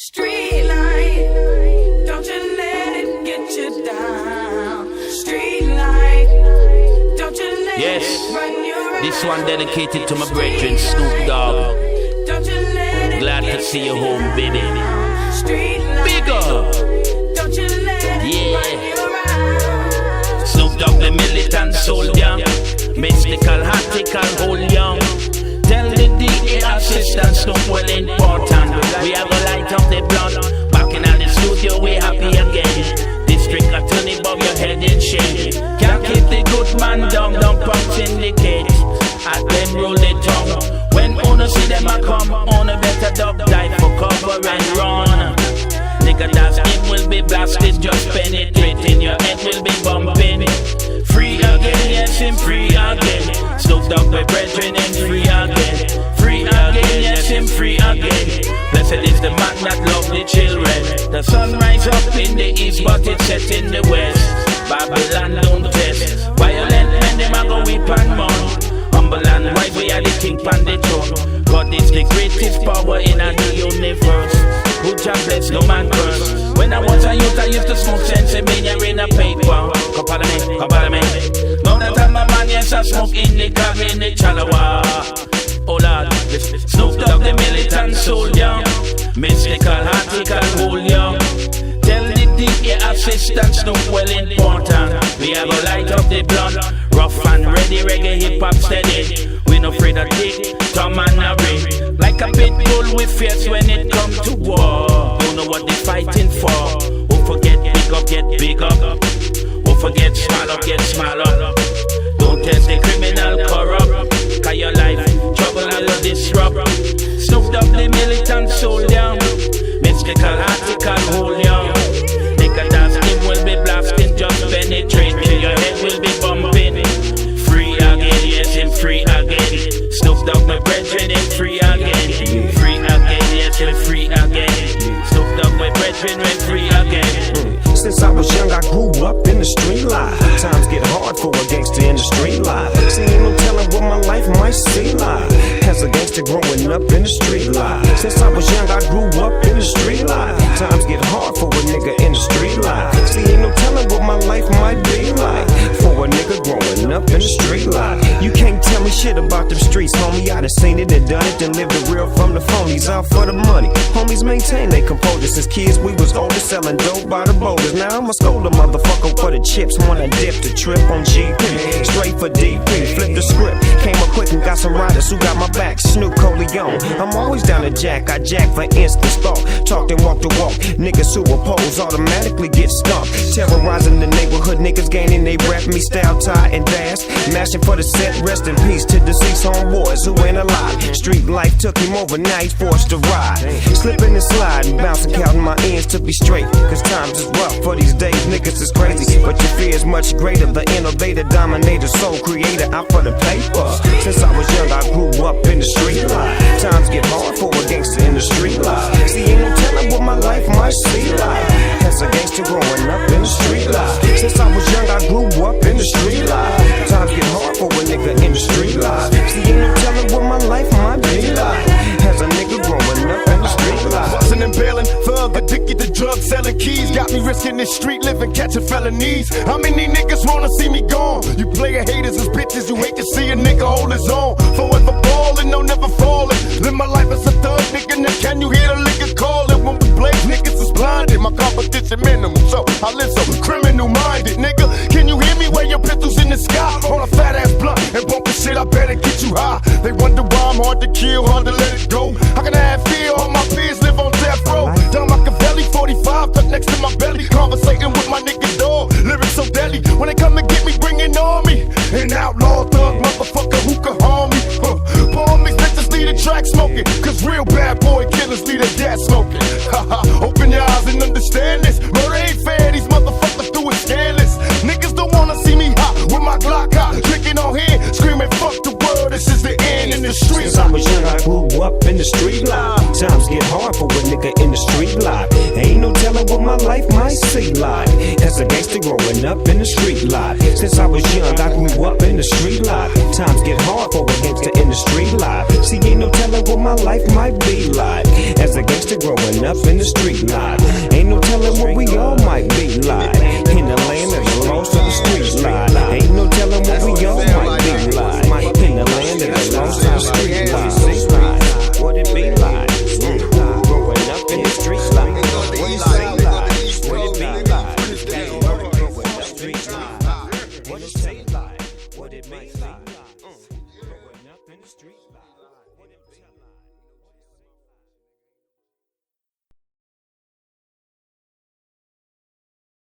Street light, don't you let it get you down. Street light, don't you let it run you around. This one dedicated to my brethren, Snoop Dogg. Don't you let it Glad to see you home, baby. Street light, Bigger. Don't you let it run you around. Snoop Dogg, the militant soldier. Mystical, hatical, whole young. Tell the DA assistant Snoop well important. We have a light up the blunt. Back in the studio, we happy again. District attorney above your head in shame. Can't keep the good man down, don't punch indicate. At them roll the tongue. When owner see them a come, owner better dog dive for cover and run. Nigga that's it will be blasted, just penetrating. Your head will be bumping. Free again, yes, him free again. Snoop Dogg, my brethren, and free again. Free again, yes, him free again. Blessed is the man that love the children. The sun rise up in the east, but it set in the west. Babylon don't test. Violent men, them a go weep and mourn. Humble and wise, we are the king on the throne. God is the greatest power in the universe. Who can bless, no man curse. When I was a youth, I used to smoke sense and mean in a paper. Come on me. Now that I'm a man, yes, I smoke in the car, in the chalawa. Oh Lord, Snoop Dogg, the militant soldier. Mystical, hatical, whole young. Tell the DA assistant Snoop well important. We have a light up the blunt. Rough and ready, reggae, hip-hop steady. We no afraid of dick, Tom and Harry. Like a pit bull, we fierce when it come to war. Don't know what they fighting for. Won't forget big up, get big up. Won't forget small up, get small up. Don't test the criminal corrupt. Cause your life, trouble and you disrupt. Snoop Dogg, the militant soldier. Mystical, article, whole young. Nigga that's him will be blasting, just penetrating. Your head will be bumping. Free again, yes, him free again. Snoop Dogg, my brethren, him free again. Free again, yes, him free again. Snoop Dogg, my brethren, him free again. Since I was young, I grew up in the street life. Times get hard for a gangster in the street life. See, ain't no telling what my life might seem like. As a gangster growing up in the street life. Since I was young, I grew up in the street life. Times get hard for a nigga in the street life. See, ain't no telling what my life might be like. For a nigga growing up in the street life. You can't tell me shit about them streets, homie. I done seen it and done it, then lived the real from the phonies. Out for the money. Homies maintain they composure. Since kids, we was older, selling dope by the boulders. Now I'ma scold a motherfucker for the chips. Wanna dip the trip on GP. Straight for DP, flip the script. Came up quick and got some riders who got my back. Snoop Coleon. I'm always down to jack. I jack for instant thought. Talked and walked the walk. Niggas who oppose automatically get stumped. Terrorizing the neighborhood, niggas gaining they rap me style, tie and dash. Mashing for the set, rest in peace to deceased homeboys who ain't alive. Street life took him over, now he's forced to ride. Slipping and sliding, bouncing, counting my ends to be straight. Cause times is rough for these days, niggas is crazy. But your fear is much greater. The innovator, dominator, soul creator, out for the paper. Since I was young, I grew up in the street life. Times get hard for a gangster in the street life. See, ain't no telling what my life might see like. As a gangster growing up in the street life. Since I was young, I grew up in the street life. Times get hard for a nigga in the street life. See, ain't no telling what my life might be like. As a nigga growing up in the street life. Bustin' and bailin', thug addicted to drugs, selling keys. Got me risking this street living, catching felonies. How many niggas wanna see me gone? You player haters as bitches, you hate to see a nigga hold his own. Forever ballin', no never fallin'. Live my life as a thug nigga, now can you hear the liquor callin'? When we blaze, niggas is blinded. My competition minimal, so I live so criminal minded, nigga. Can you hear me where your pistols in the sky? On a fat ass blunt and bumpin' shit, I better get you high. They wonder why I'm hard to kill, hard to let it go. How can I have fear? All my peers live on death row. Down Machiavelli, 45 tucked next to my belly, conversating with my nigga dog. Lyrics so deadly, when they come and get me, bring an army. An outlaw thug motherfucker who can harm me. Palm these bitches lead the track smoking, cause real bad boy killers lead the gas smoking. Open your eyes and understand this. Murder ain't fair, these motherfuckers do it scandalous. Niggas don't wanna see me hot with my Glock hot, drinking on here, screaming fuck the world, this is the end in the streets. Since I was young, I grew up in the street life. Times get hard for a nigga in the street life. Ain't no telling what my life might see like. As a gangster growing up in the street life. Since I was young, I grew up in the street life. Times get hard for a gangster in the street life. See, ain't no telling what my life might be like. As a a gangster growing up in the street life. Ain't no telling what we all might be like in the land of